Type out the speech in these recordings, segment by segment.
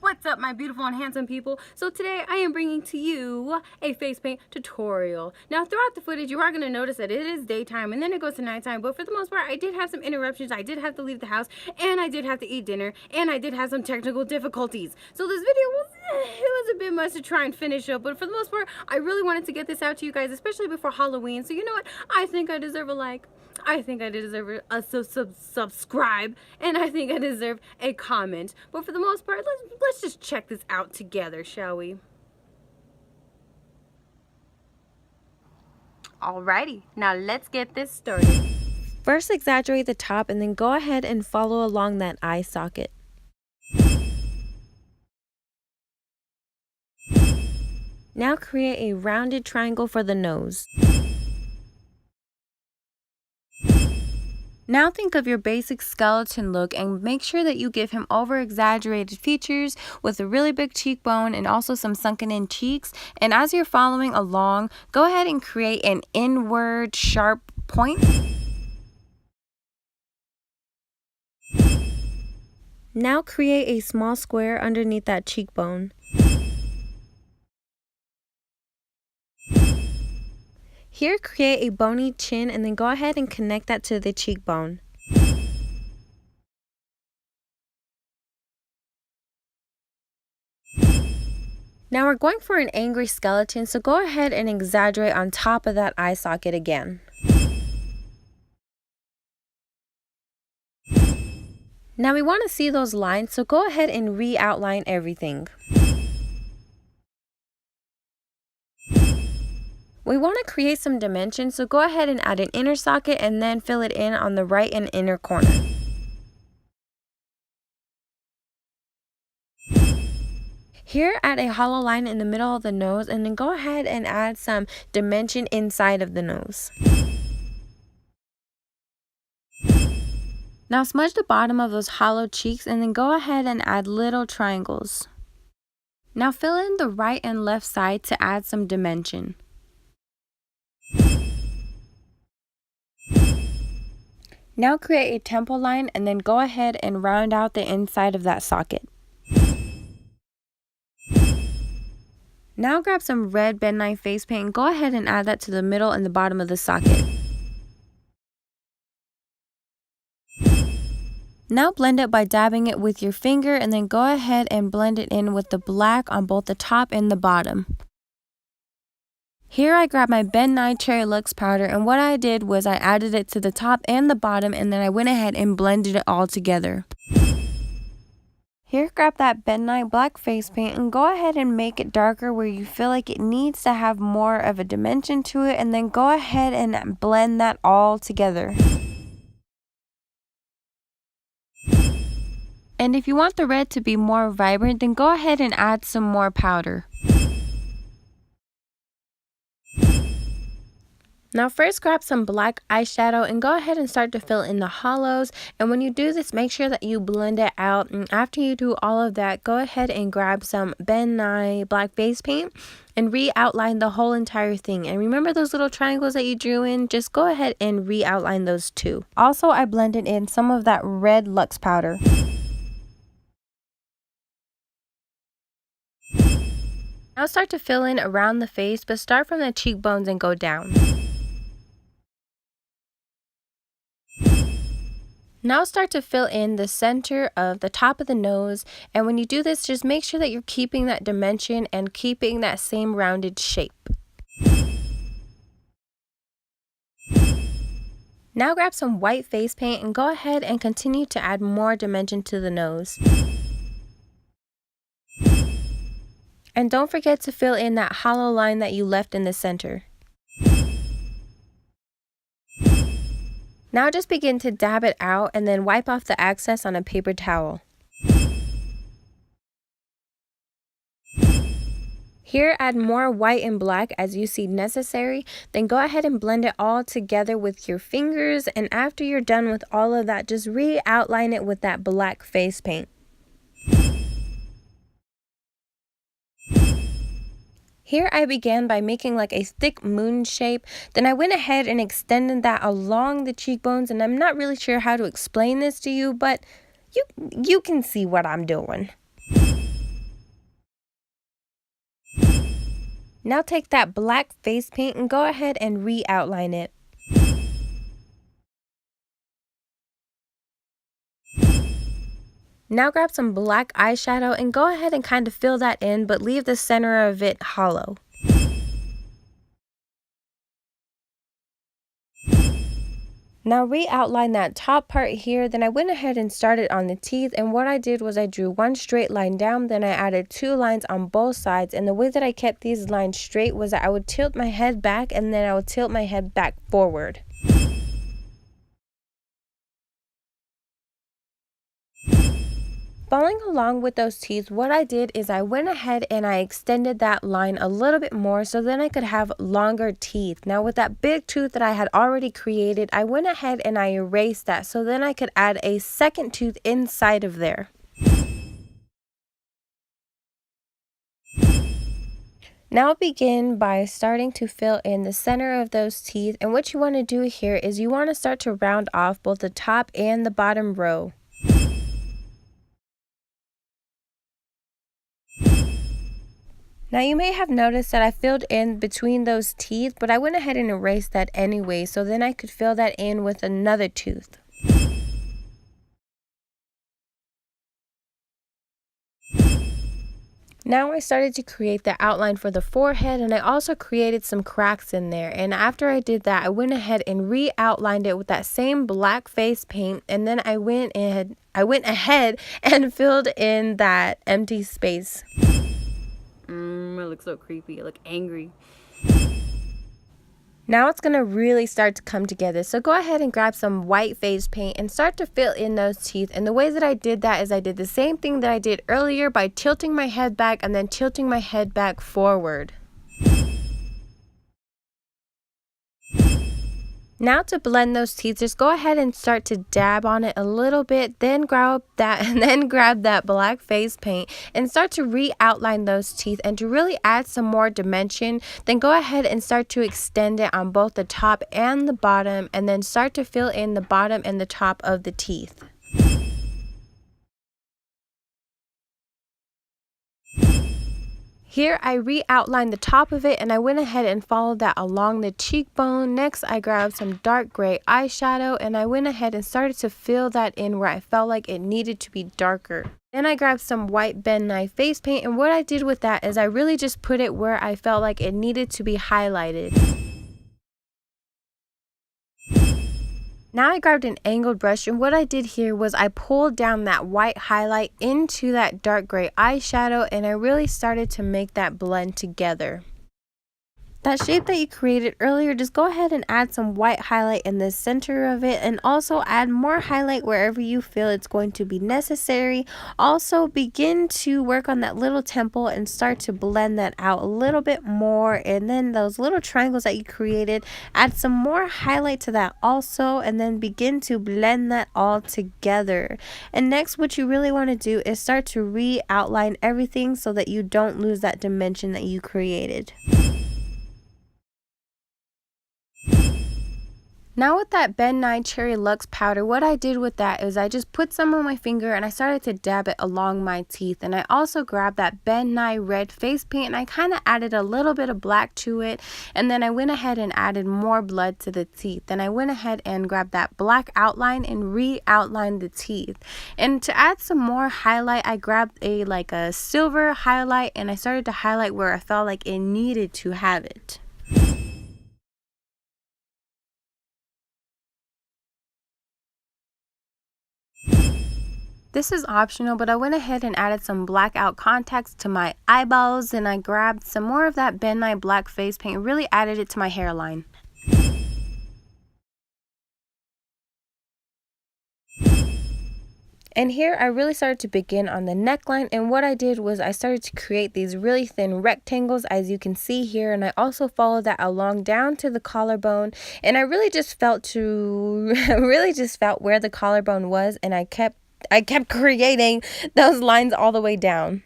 What's up, my beautiful and handsome people? So today I am bringing to you a face paint tutorial. Now throughout the footage you are going to notice that it is daytime and then it goes to nighttime, but for the most part I did have some interruptions. I did have to leave the house and I did have to eat dinner and I did have some technical difficulties. So this video was a bit much to try and finish up, but for the most part I really wanted to get this out to you guys, especially before Halloween. So you know what? I think I deserve a like. I think I deserve a subscribe, and I think I deserve a comment. But for the most part, let's just check this out together, shall we? Alrighty, now let's get this started. First, exaggerate the top and then go ahead and follow along that eye socket. Now create a rounded triangle for the nose. Now think of your basic skeleton look and make sure that you give him over-exaggerated features with a really big cheekbone and also some sunken in cheeks. And as you're following along, go ahead and create an inward sharp point. Now create a small square underneath that cheekbone. Here, create a bony chin and then go ahead and connect that to the cheekbone. Now we're going for an angry skeleton, so go ahead and exaggerate on top of that eye socket again. Now we want to see those lines, so go ahead and re-outline everything. We want to create some dimension, so go ahead and add an inner socket and then fill it in on the right and inner corner. Here, add a hollow line in the middle of the nose and then go ahead and add some dimension inside of the nose. Now smudge the bottom of those hollow cheeks and then go ahead and add little triangles. Now fill in the right and left side to add some dimension. Now create a temple line and then go ahead and round out the inside of that socket. Now grab some red pen knife face paint and go ahead and add that to the middle and the bottom of the socket. Now blend it by dabbing it with your finger and then go ahead and blend it in with the black on both the top and the bottom. Here I grabbed my Ben Nye Cherry Lux powder, and what I did was I added it to the top and the bottom and then I went ahead and blended it all together. Here, grab that Ben Nye black face paint and go ahead and make it darker where you feel like it needs to have more of a dimension to it, and then go ahead and blend that all together. And if you want the red to be more vibrant, then go ahead and add some more powder. Now first grab some black eyeshadow and go ahead and start to fill in the hollows, and when you do this, make sure that you blend it out. And after you do all of that, go ahead and grab some Ben Nye black face paint and re-outline the whole entire thing. And remember those little triangles that you drew in? Just go ahead and re-outline those too. Also, I blended in some of that red Lux powder. Now start to fill in around the face, but start from the cheekbones and go down. Now start to fill in the center of the top of the nose, and when you do this, just make sure that you're keeping that dimension and keeping that same rounded shape. Now grab some white face paint and go ahead and continue to add more dimension to the nose. And don't forget to fill in that hollow line that you left in the center. Now just begin to dab it out and then wipe off the excess on a paper towel. Here, add more white and black as you see necessary. Then go ahead and blend it all together with your fingers, and after you're done with all of that, just re-outline it with that black face paint. Here I began by making like a thick moon shape. Then I went ahead and extended that along the cheekbones, and I'm not really sure how to explain this to you, but you can see what I'm doing. Now take that black face paint and go ahead and re-outline it. Now grab some black eyeshadow and go ahead and kind of fill that in, but leave the center of it hollow. Now re-outline that top part here, then I went ahead and started on the teeth, and what I did was I drew one straight line down, then I added two lines on both sides, and the way that I kept these lines straight was that I would tilt my head back and then I would tilt my head back forward. Following along with those teeth, what I did is I went ahead and I extended that line a little bit more so then I could have longer teeth. Now with that big tooth that I had already created, I went ahead and I erased that so then I could add a second tooth inside of there. Now begin by starting to fill in the center of those teeth, and what you want to do here is you want to start to round off both the top and the bottom row. Now you may have noticed that I filled in between those teeth, but I went ahead and erased that anyway, so then I could fill that in with another tooth. Now I started to create the outline for the forehead, and I also created some cracks in there, and after I did that I went ahead and re-outlined it with that same black face paint, and then I went ahead and filled in that empty space. It looks so creepy. It looks angry. Now it's going to really start to come together. So go ahead and grab some white face paint and start to fill in those teeth. And the way that I did that is I did the same thing that I did earlier by tilting my head back and then tilting my head back forward. Now to blend those teeth, just go ahead and start to dab on it a little bit, then grab that black face paint and start to re-outline those teeth, and to really add some more dimension, then go ahead and start to extend it on both the top and the bottom, and then start to fill in the bottom and the top of the teeth. Here I re-outlined the top of it and I went ahead and followed that along the cheekbone. Next I grabbed some dark gray eyeshadow and I went ahead and started to fill that in where I felt like it needed to be darker. Then I grabbed some white Ben Nye face paint, and what I did with that is I really just put it where I felt like it needed to be highlighted. Now I grabbed an angled brush, and what I did here was I pulled down that white highlight into that dark gray eyeshadow, and I really started to make that blend together. That shape that you created earlier, just go ahead and add some white highlight in the center of it, and also add more highlight wherever you feel it's going to be necessary. Also begin to work on that little temple and start to blend that out a little bit more, and then those little triangles that you created, add some more highlight to that also, and then begin to blend that all together. And next, what you really want to do is start to re-outline everything so that you don't lose that dimension that you created. Now with that Ben Nye Cherry Luxe powder, what I did with that is I just put some on my finger and I started to dab it along my teeth. And I also grabbed that Ben Nye red face paint and I kind of added a little bit of black to it. And then I went ahead and added more blood to the teeth. Then I went ahead and grabbed that black outline and re-outlined the teeth. And to add some more highlight, I grabbed a silver highlight and I started to highlight where I felt like it needed to have it. This is optional, but I went ahead and added some blackout contacts to my eyeballs, and I grabbed some more of that Ben Nye black face paint and really added it to my hairline. And here I really started to begin on the neckline, and what I did was I started to create these really thin rectangles as you can see here, and I also followed that along down to the collarbone, and I really just felt where the collarbone was, and I kept creating those lines all the way down.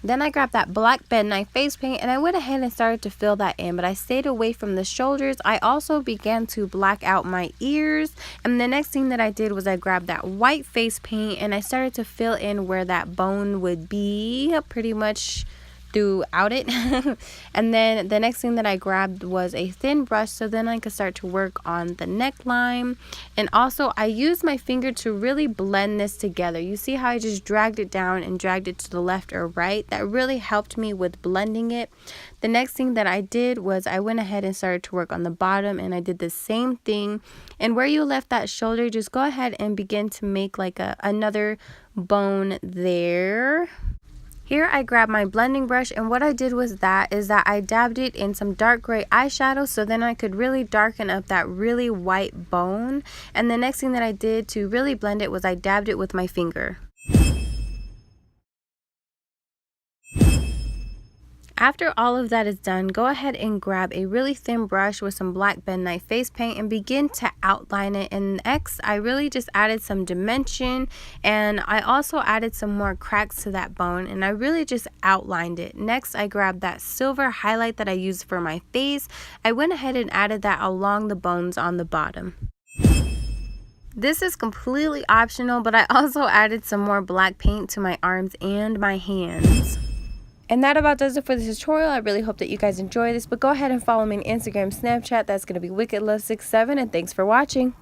Then I grabbed that black bed knife face paint and I went ahead and started to fill that in, but I stayed away from the shoulders. I also began to black out my ears, and the next thing that I did was I grabbed that white face paint and I started to fill in where that bone would be, pretty much throughout it. And then the next thing that I grabbed was a thin brush, so then I could start to work on the neckline. And also I used my finger to really blend this together. You see how I just dragged it down and dragged it to the left or right? That really helped me with blending it. The next thing that I did was I went ahead and started to work on the bottom, and I did the same thing. And where you left that shoulder, just go ahead and begin to make like another bone there. Here I grabbed my blending brush, and what I did was I dabbed it in some dark gray eyeshadow, so then I could really darken up that really white bone. And the next thing that I did to really blend it was I dabbed it with my finger. After all of that is done, go ahead and grab a really thin brush with some black bend knife face paint and begin to outline it. And next, I really just added some dimension, and I also added some more cracks to that bone, and I really just outlined it. Next, I grabbed that silver highlight that I used for my face. I went ahead and added that along the bones on the bottom. This is completely optional, but I also added some more black paint to my arms and my hands. And that about does it for this tutorial. I really hope that you guys enjoy this, but go ahead and follow me on Instagram, Snapchat. That's going to be wickedlove67, and thanks for watching.